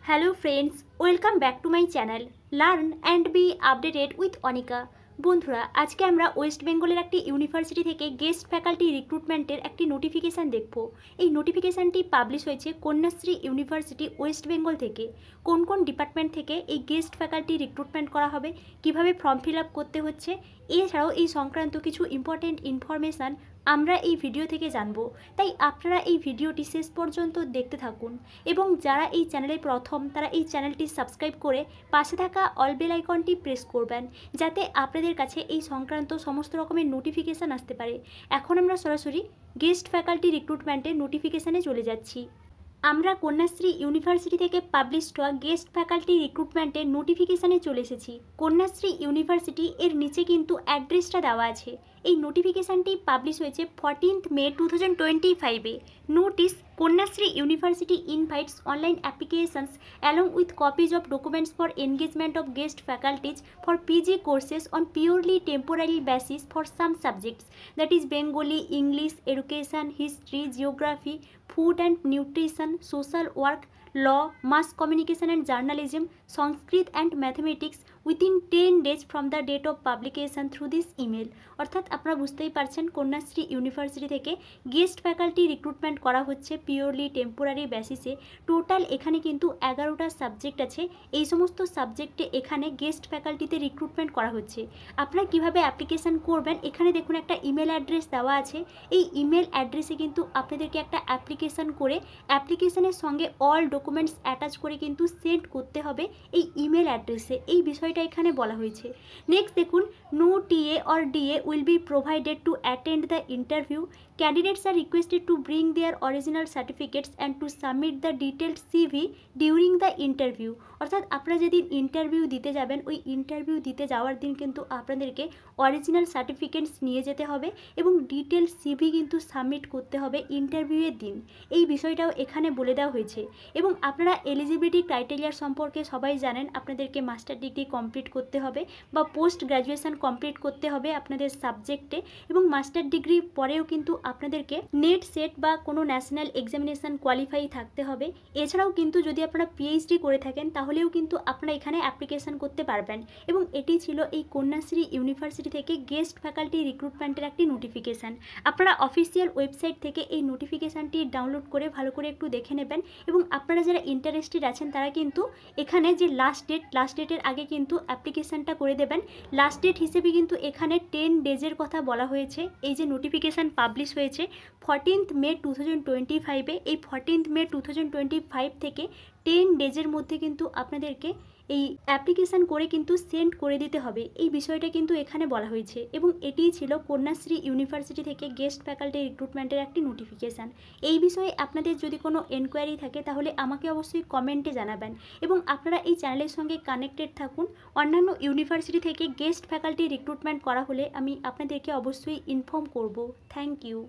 Hello friends, welcome back to my channel. Learn and be updated with Onika. বন্ধুরা আজকে আমরা West বেঙ্গলের একটি ইউনিভার্সিটি থেকে গেস্ট ফ্যাকাল্টি রিক্রুটমেন্টের একটি নোটিফিকেশান দেখব। এই নোটিফিকেশানটি পাবলিশ হয়েছে কন্যাশ্রী ইউনিভার্সিটি ওয়েস্ট বেঙ্গল থেকে। কোন কোন ডিপার্টমেন্ট থেকে এই গেস্ট ফ্যাকাল্টি রিক্রুটমেন্ট করা হবে, কিভাবে ফর্ম ফিল আপ করতে হচ্ছে, এছাড়াও এই সংক্রান্ত কিছু ইম্পর্টেন্ট ইনফরমেশান আমরা এই ভিডিও থেকে জানব। তাই আপনারা এই ভিডিওটি শেষ পর্যন্ত দেখতে থাকুন এবং যারা এই চ্যানেলে প্রথম তারা এই চ্যানেলটি সাবস্ক্রাইব করে পাশে থাকা অল বেল আইকনটি প্রেস করবেন, যাতে আপনাদের কাছে এই সংক্রান্ত সমস্ত রকমের নোটিফিকেশান আসতে পারে। এখন আমরা সরাসরি গেস্ট ফ্যাকাল্টি রিক্রুটমেন্টের নোটিফিকেশানে চলে যাচ্ছি। আমরা কন্যাশ্রী ইউনিভার্সিটি থেকে পাবলিশ হওয়া গেস্ট ফ্যাকাল্টি রিক্রুটমেন্টের নোটিফিকেশানে চলে এসেছি। কন্যাশ্রী ইউনিভার্সিটি এর নিচে কিন্তু অ্যাড্রেসটা দেওয়া আছে। এই নোটিফিকেশানটি পাবলিশ হয়েছে 14th May 2025-এ। Notice: Kanyashree university invites online applications along with copies of documents for engagement of guest faculties for PG courses on purely temporary basis for some subjects, that is Bengali, English, Education, History, Geography, Food and Nutrition, Social Work, Law, Mass Communication and Journalism, Sanskrit and Mathematics within 10 days from the date of publication through this email। অর্থাৎ আপনারা বুঝতেই পারছেন Kanyashree university থেকে guest faculty recruitment করা হচ্ছে purely temporary বেসিসে। Total এখানে কিন্তু 11টা সাবজেক্ট আছে। এই সমস্ত সাবজেক্টে এখানে গেস্ট ফ্যাকাল্টিতে রিক্রুটমেন্ট করা হচ্ছে। আপনারা কিভাবে অ্যাপ্লিকেশান করবেন, এখানে দেখুন একটা ইমেল অ্যাড্রেস দেওয়া আছে। এই ইমেল অ্যাড্রেসে কিন্তু আপনাদেরকে একটা অ্যাপ্লিকেশান করে অ্যাপ্লিকেশানের সঙ্গে অল ডকুমেন্টস অ্যাটাচ করে কিন্তু সেন্ড করতে হবে এই ইমেল অ্যাড্রেসে। এই বিষয়টা এখানে বলা হয়েছে। নেক্সট দেখুন, no TA or DA will be provided to attend the interview. Candidates are requested to bring their original certificates and to submit the detailed CV during the interview। অর্থাৎ আপনারা যেদিন ইন্টারভিউ দিতে যাবেন ওই ইন্টারভিউ দিতে যাওয়ার দিন কিন্তু আপনাদেরকে অরিজিনাল সার্টিফিকেটস নিয়ে যেতে হবে এবং ডিটেল সিভি কিন্তু সাবমিট করতে হবে ইন্টারভিউয়ের দিন। এই বিষয়টাও এখানে বলে দেওয়া হয়েছে। এবং আপনারা এলিজিবিলিটি ক্রাইটেরিয়ার সম্পর্কে সবাই জানেন। আপনাদেরকে মাস্টার ডিগ্রি কমপ্লিট করতে হবে বা পোস্ট গ্র্যাজুয়েশন কমপ্লিট করতে হবে আপনাদের সাবজেক্টে, এবং মাস্টার ডিগ্রি পরেও কিন্তু আপনাদেরকে নেট সেট বা কোনো ন্যাশনাল এক্সামিনেশান কোয়ালিফাই থাকতে হবে। এছাড়াও কিন্তু যদি আপনারা পিএইচডি করে থাকেন তাহলেও কিন্তু আপনারা এখানে অ্যাপ্লিকেশান করতে পারবেন। এবং এটি ছিল এই কন্যাশ্রী ইউনিভার্সিটি থেকে গেস্ট ফ্যাকাল্টি রিক্রুটমেন্টের একটি নোটিফিকেশান। আপনারা অফিসিয়াল ওয়েবসাইট থেকে এই নোটিফিকেশানটি ডাউনলোড করে ভালো করে একটু দেখে নেবেন। এবং আপনারা যারা ইন্টারেস্টেড আছেন তারা কিন্তু এখানে যে লাস্ট ডেটের আগে কিন্তু অ্যাপ্লিকেশানটা করে দেবেন। লাস্ট ডেট হিসেবে কিন্তু এখানে 10 ডেজের কথা বলা হয়েছে। এই যে নোটিফিকেশান পাবলিশ হয়েছে 14th May 2025-এ, এই 14th May 2025 থেকে 10 ডেজের মধ্যে কিন্তু আপনাদেরকে এই অ্যাপ্লিকেশান করে কিন্তু সেন্ড করে দিতে হবে। এই বিষয়টা কিন্তু এখানে বলা হয়েছে। এবং এটিই ছিল কন্যাশ্রী ইউনিভার্সিটি থেকে গেস্ট ফ্যাকাল্টি রিক্রুটমেন্টের একটি নোটিফিকেশান। এই বিষয়ে আপনাদের যদি কোনো এনকোয়ারি থাকে তাহলে আমাকে অবশ্যই কমেন্টে জানাবেন। এবং আপনারা এই চ্যানেলের সঙ্গে কানেক্টেড থাকুন। অন্যান্য ইউনিভার্সিটি থেকে গেস্ট ফ্যাকাল্টি রিক্রুটমেন্ট করা হলে আমি আপনাদেরকে অবশ্যই ইনফর্ম করব। Thank you.